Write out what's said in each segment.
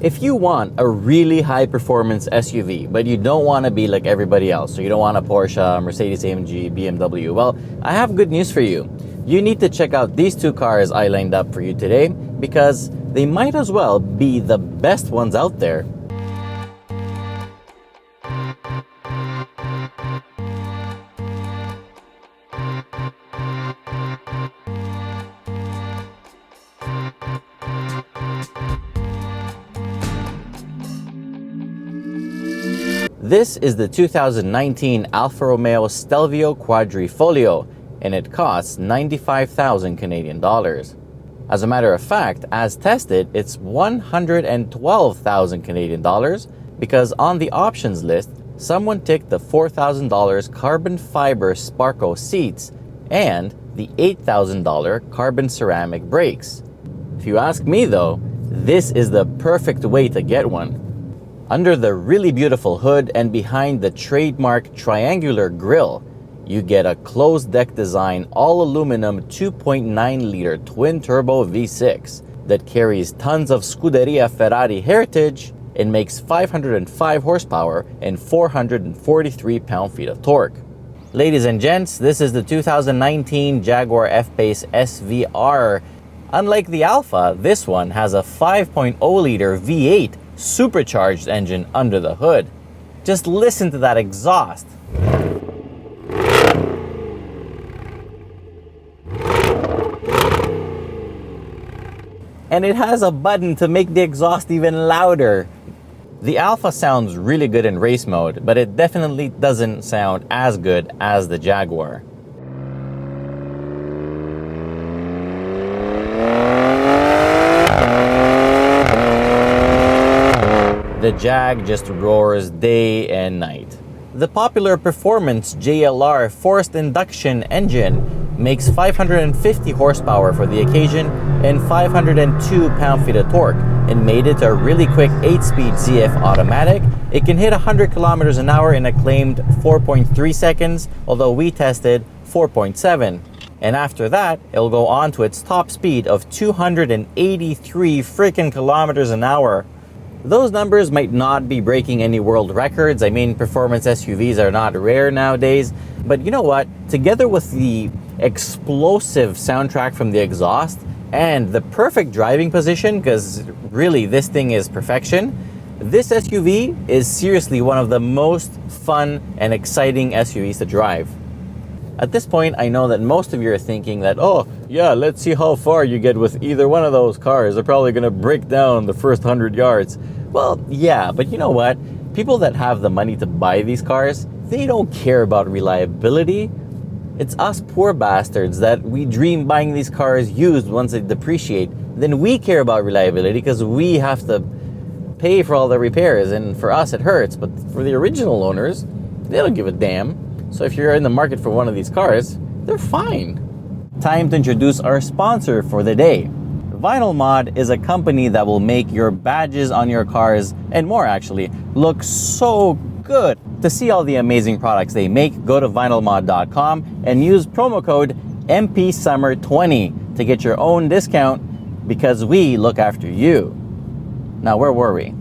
If you want a really high-performance SUV, but you don't want to be like everybody else, so you don't want a Porsche, Mercedes-AMG, BMW, well, I have good news for you. You need to check out these two cars I lined up for you today because they might as well be the best ones out there. This is the 2019 Alfa Romeo Stelvio Quadrifoglio, and it costs 95,000 Canadian dollars. As a matter of fact, as tested, it's 112,000 Canadian dollars because on the options list, someone ticked the $4,000 carbon fiber Sparco seats and the $8,000 carbon ceramic brakes. If you ask me though, this is the perfect way to get one. Under the really beautiful hood and behind the trademark triangular grille, you get a closed deck design all aluminum 2.9 liter twin turbo V6 that carries tons of Scuderia Ferrari heritage and makes 505 horsepower and 443 pound-feet of torque. Ladies and gents, this is the 2019 Jaguar F-Pace SVR. Unlike the Alfa, this one has a 5.0 liter V8 supercharged engine under the hood. Just listen to that exhaust. And it has a button to make the exhaust even louder. The Alfa sounds really good in race mode, but it definitely doesn't sound as good as the Jaguar. The Jag just roars day and night. The popular performance JLR forced induction engine makes 550 horsepower for the occasion and 502 pound-feet of torque and made it a really quick 8-speed ZF automatic. It can hit 100 kilometers an hour in a claimed 4.3 seconds, although we tested 4.7. And after that, it'll go on to its top speed of 283 freaking kilometers an hour. Those numbers might not be breaking any world records. I mean, performance SUVs are not rare nowadays. But you know what? Together with the explosive soundtrack from the exhaust and the perfect driving position, because really this thing is perfection, this SUV is seriously one of the most fun and exciting SUVs to drive. At this point, I know that most of you are thinking that, oh, yeah, let's see how far you get with either one of those cars. They're probably going to break down the first 100 yards. Well, yeah, but you know what? People that have the money to buy these cars, they don't care about reliability. It's us poor bastards that we dream buying these cars used once they depreciate. Then we care about reliability because we have to pay for all the repairs, and for us it hurts. But for the original owners, they don't give a damn. So if you're in the market for one of these cars, they're fine. Time to introduce our sponsor for the day. Vinyl Mod is a company that will make your badges on your cars, and more actually, look so good. To see all the amazing products they make, go to vinylmod.com and use promo code MPSummer20 to get your own discount because we look after you. Now, where were we?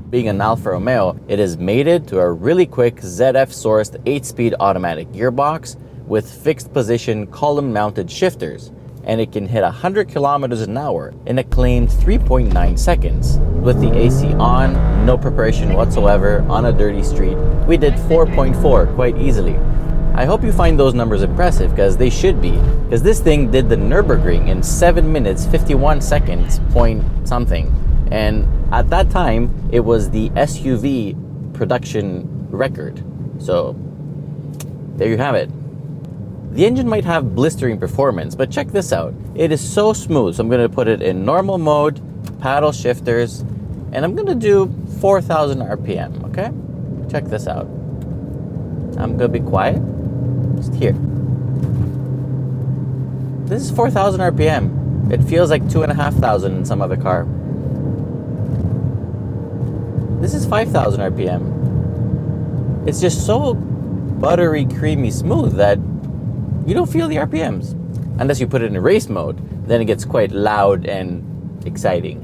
Being an Alfa Romeo, it is mated to a really quick ZF-sourced 8-speed automatic gearbox with fixed position column-mounted shifters, and it can hit 100 kilometers an hour in a claimed 3.9 seconds. With the AC on, no preparation whatsoever on a dirty street, we did 4.4 quite easily. I hope you find those numbers impressive, because they should be, because this thing did the Nürburgring in 7 minutes 51 seconds point something. And at that time, it was the SUV production record. So there you have it. The engine might have blistering performance, but check this out. It is so smooth. So I'm going to put it in normal mode, paddle shifters, and I'm going to do 4,000 RPM, okay? Check this out. I'm going to be quiet. Just here. This is 4,000 RPM. It feels like 2,500 in some other car. This is 5,000 RPM. It's just so buttery, creamy smooth that you don't feel the RPMs. Unless you put it in race mode, then it gets quite loud and exciting.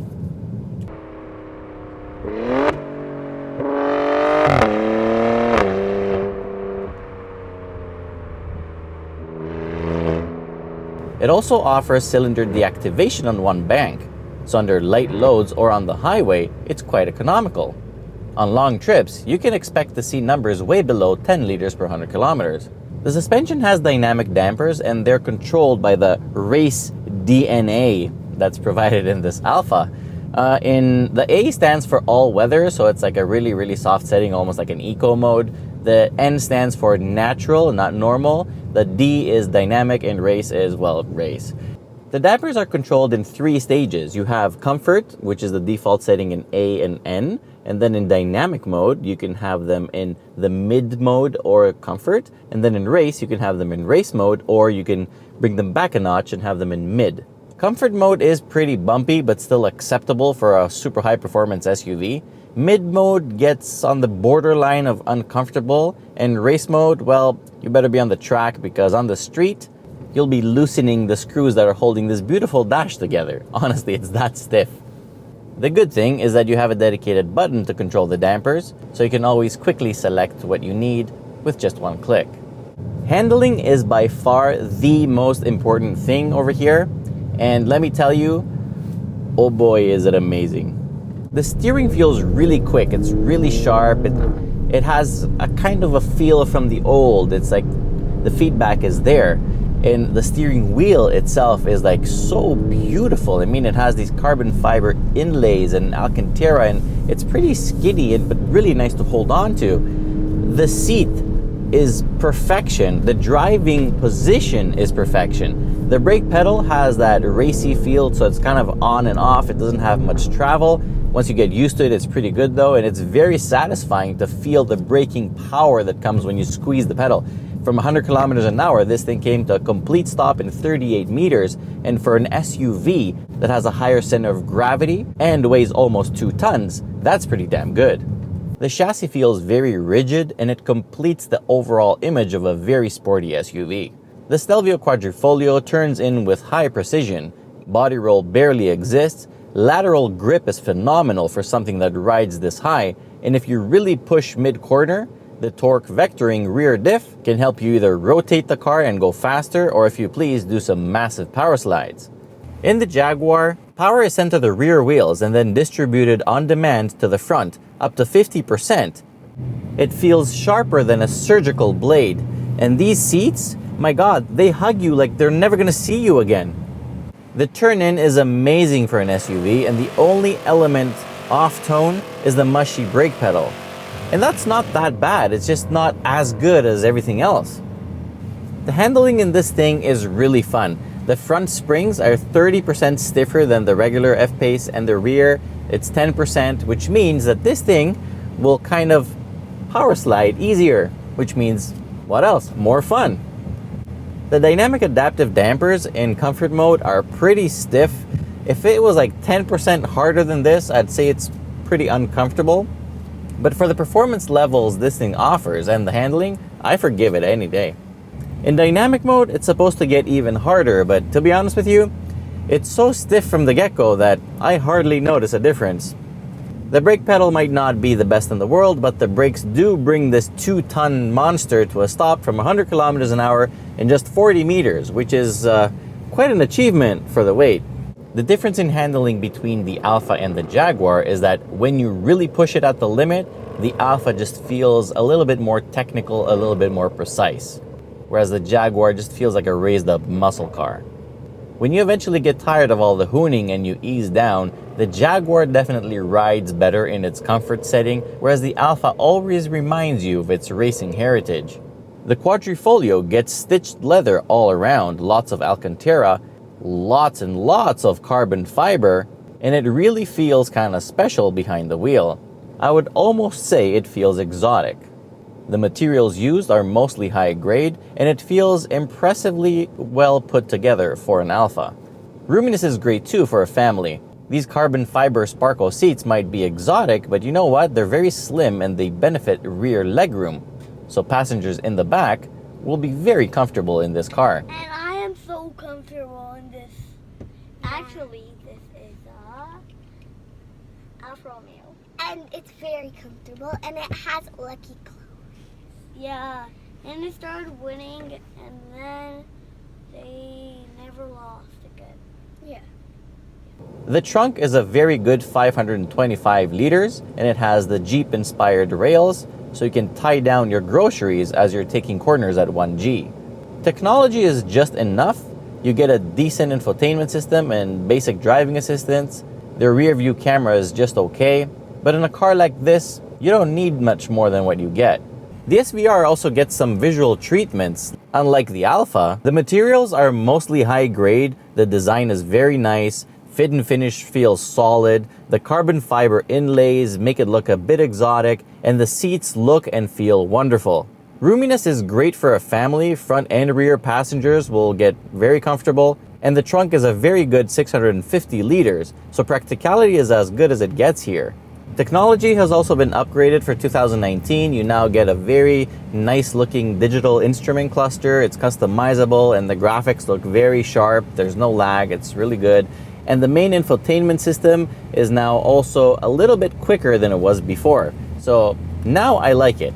It also offers cylinder deactivation on one bank, so under light loads or on the highway, it's quite economical. On long trips, you can expect to see numbers way below 10 liters per 100 kilometers. The suspension has dynamic dampers and they're controlled by the race DNA that's provided in this Alfa. In the A stands for all weather, so it's like a really soft setting, almost like an eco mode. The N stands for natural, not normal. The D is dynamic, and race is, well, race. The dampers are controlled in 3 stages. You have comfort, which is the default setting in A and N, and then in dynamic mode, you can have them in the mid mode or comfort, and then in race, you can have them in race mode, or you can bring them back a notch and have them in mid. Comfort mode is pretty bumpy, but still acceptable for a super high performance SUV. Mid mode gets on the borderline of uncomfortable, and race mode, well, you better be on the track because on the street, you'll be loosening the screws that are holding this beautiful dash together. Honestly, it's that stiff. The good thing is that you have a dedicated button to control the dampers, so you can always quickly select what you need with just one click. Handling is by far the most important thing over here, and let me tell you, oh boy, is it amazing. The steering feels really quick, it's really sharp, it has a kind of a feel from the old. It's like the feedback is there, and the steering wheel itself is like so beautiful. I mean, it has these carbon fiber inlays and Alcantara, and it's pretty skiddy but really nice to hold on to. The seat is perfection. The driving position is perfection. The brake pedal has that racy feel, so it's kind of on and off. It doesn't have much travel. Once you get used to it, it's pretty good though, and it's very satisfying to feel the braking power that comes when you squeeze the pedal. From 100 kilometers an hour, this thing came to a complete stop in 38 meters, and for an SUV that has a higher center of gravity and weighs almost 2 tons, that's pretty damn good. The chassis feels very rigid, and it completes the overall image of a very sporty SUV. The Stelvio Quadrifoglio turns in with high precision. Body roll barely exists. Lateral grip is phenomenal for something that rides this high, and if you really push mid-corner, the torque vectoring rear diff can help you either rotate the car and go faster, or if you please, do some massive power slides. In the Jaguar, power is sent to the rear wheels and then distributed on demand to the front, up to 50%. It feels sharper than a surgical blade, and these seats, my god, they hug you like they're never gonna see you again. The turn-in is amazing for an SUV, and the only element off-tone is the mushy brake pedal. And that's not that bad, it's just not as good as everything else. The handling in this thing is really fun. The front springs are 30% stiffer than the regular F-Pace, and the rear, it's 10%, which means that this thing will kind of power slide easier, which means, what else? More fun. The dynamic adaptive dampers in comfort mode are pretty stiff. If it was like 10% harder than this, I'd say it's pretty uncomfortable. But for the performance levels this thing offers and the handling, I forgive it any day. In dynamic mode, it's supposed to get even harder, but to be honest with you, it's so stiff from the get-go that I hardly notice a difference. The brake pedal might not be the best in the world, but the brakes do bring this 2-ton monster to a stop from 100 kilometers an hour in just 40 meters, which is quite an achievement for the weight. The difference in handling between the Alfa and the Jaguar is that when you really push it at the limit, the Alfa just feels a little bit more technical, a little bit more precise, whereas the Jaguar just feels like a raised up muscle car. When you eventually get tired of all the hooning and you ease down, the Jaguar definitely rides better in its comfort setting, whereas the Alfa always reminds you of its racing heritage. The Quadrifoglio gets stitched leather all around, lots of Alcantara, lots and lots of carbon fiber, and it really feels kind of special behind the wheel. I would almost say it feels exotic. The materials used are mostly high grade, and it feels impressively well put together for an Alfa. Roominess is great too for a family. These carbon fiber Sparco seats might be exotic, but you know what? They're very slim and they benefit rear legroom. So passengers in the back will be very comfortable in this car. And I am so comfortable in this. Actually, this is Alfa Romeo. And it's very comfortable, and it has lucky clothes. Yeah, and it started winning, and then They never lost again. Yeah. The trunk is a very good 525 liters, and it has the Jeep-inspired rails, so you can tie down your groceries as you're taking corners at 1G. Technology is just enough. You get a decent infotainment system and basic driving assistance. The rear view camera is just okay, but in a car like this, you don't need much more than what you get. The SVR also gets some visual treatments. Unlike the Alfa, the materials are mostly high grade, the design is very nice, fit and finish feels solid, the carbon fiber inlays make it look a bit exotic, and the seats look and feel wonderful. Roominess is great for a family. Front and rear passengers will get very comfortable, and the trunk is a very good 650 liters, so practicality is as good as it gets here. Technology has also been upgraded for 2019. You now get a very nice looking digital instrument cluster. It's customizable and the graphics look very sharp. There's no lag, it's really good. And the main infotainment system is now also a little bit quicker than it was before. So now I like it.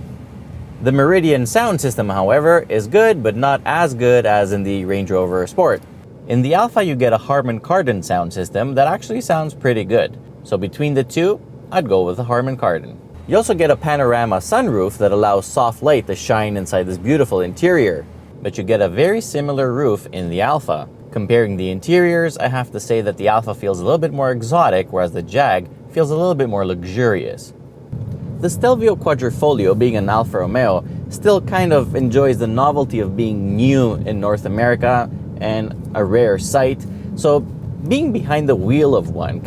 The Meridian sound system, however, is good, but not as good as in the Range Rover Sport. In the Alfa, you get a Harman Kardon sound system that actually sounds pretty good. So between the two, I'd go with the Harman Kardon. You also get a panorama sunroof that allows soft light to shine inside this beautiful interior. But you get a very similar roof in the Alfa. Comparing the interiors, I have to say that the Alfa feels a little bit more exotic, whereas the Jag feels a little bit more luxurious. The Stelvio Quadrifoglio, being an Alfa Romeo, still kind of enjoys the novelty of being new in North America and a rare sight. So being behind the wheel of one,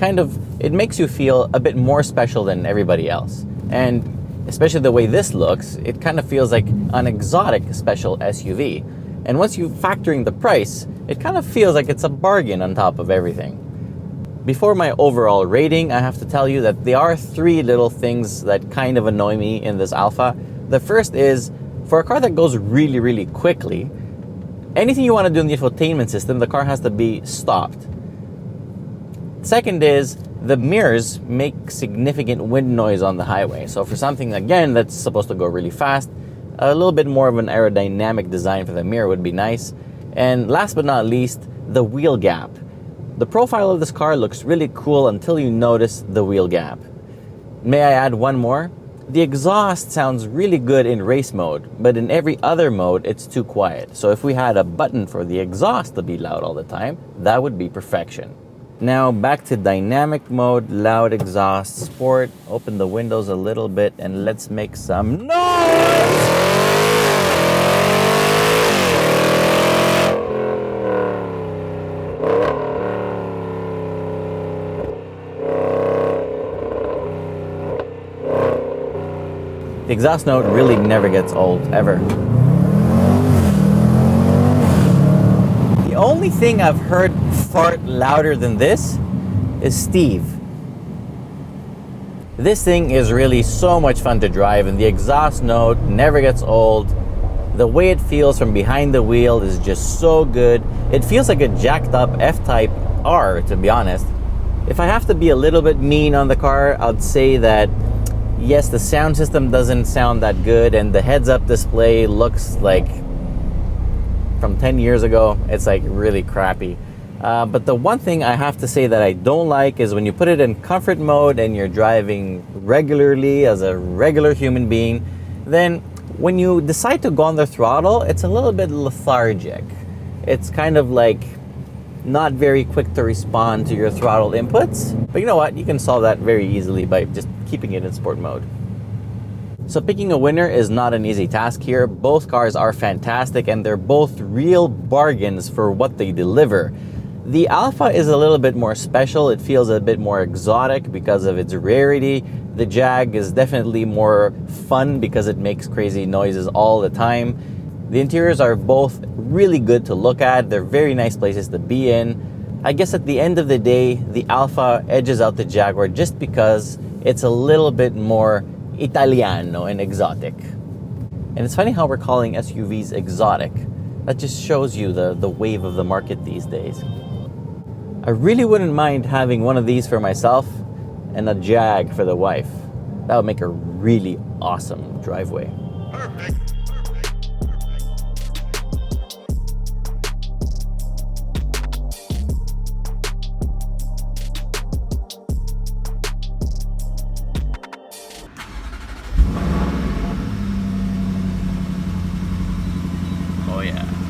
it makes you feel a bit more special than everybody else. And especially the way this looks, it kind of feels like an exotic special SUV. And once you factor in the price, it kind of feels like it's a bargain on top of everything. Before my overall rating, I have to tell you that there are three little things that kind of annoy me in this Alfa. The first is, for a car that goes really, really quickly, anything you want to do in the infotainment system, the car has to be stopped. Second is, the mirrors make significant wind noise on the highway. So for something, again, that's supposed to go really fast, a little bit more of an aerodynamic design for the mirror would be nice. And last but not least, the wheel gap. The profile of this car looks really cool until you notice the wheel gap. May I add one more? The exhaust sounds really good in race mode, but in every other mode, it's too quiet. So if we had a button for the exhaust to be loud all the time, that would be perfection. Now back to dynamic mode, loud exhaust, sport. Open the windows a little bit and let's make some noise! The exhaust note really never gets old, ever. The only thing I've heard fart louder than this is Steve. This thing is really so much fun to drive, and the exhaust note never gets old. The way it feels from behind the wheel is just so good. It feels like a jacked up F-Type R, to be honest. If I have to be a little bit mean on the car, I'd say that yes, the sound system doesn't sound that good, and the heads-up display looks like from 10 years ago. It's like really crappy. But the one thing I have to say that I don't like is when you put it in comfort mode and you're driving regularly as a regular human being, then when you decide to go on the throttle, it's a little bit lethargic. It's kind of like not very quick to respond to your throttle inputs. But you know what? You can solve that very easily by just keeping it in sport mode. So picking a winner is not an easy task here. Both cars are fantastic and they're both real bargains for what they deliver. The Alfa is a little bit more special. It feels a bit more exotic because of its rarity. The Jag is definitely more fun because it makes crazy noises all the time. The interiors are both really good to look at. They're very nice places to be in. I guess at the end of the day, the Alfa edges out the Jaguar just because it's a little bit more Italiano and exotic. And it's funny how we're calling SUVs exotic. That just shows you the wave of the market these days. I really wouldn't mind having one of these for myself and a Jag for the wife. That would make a really awesome driveway. Perfect. yeah.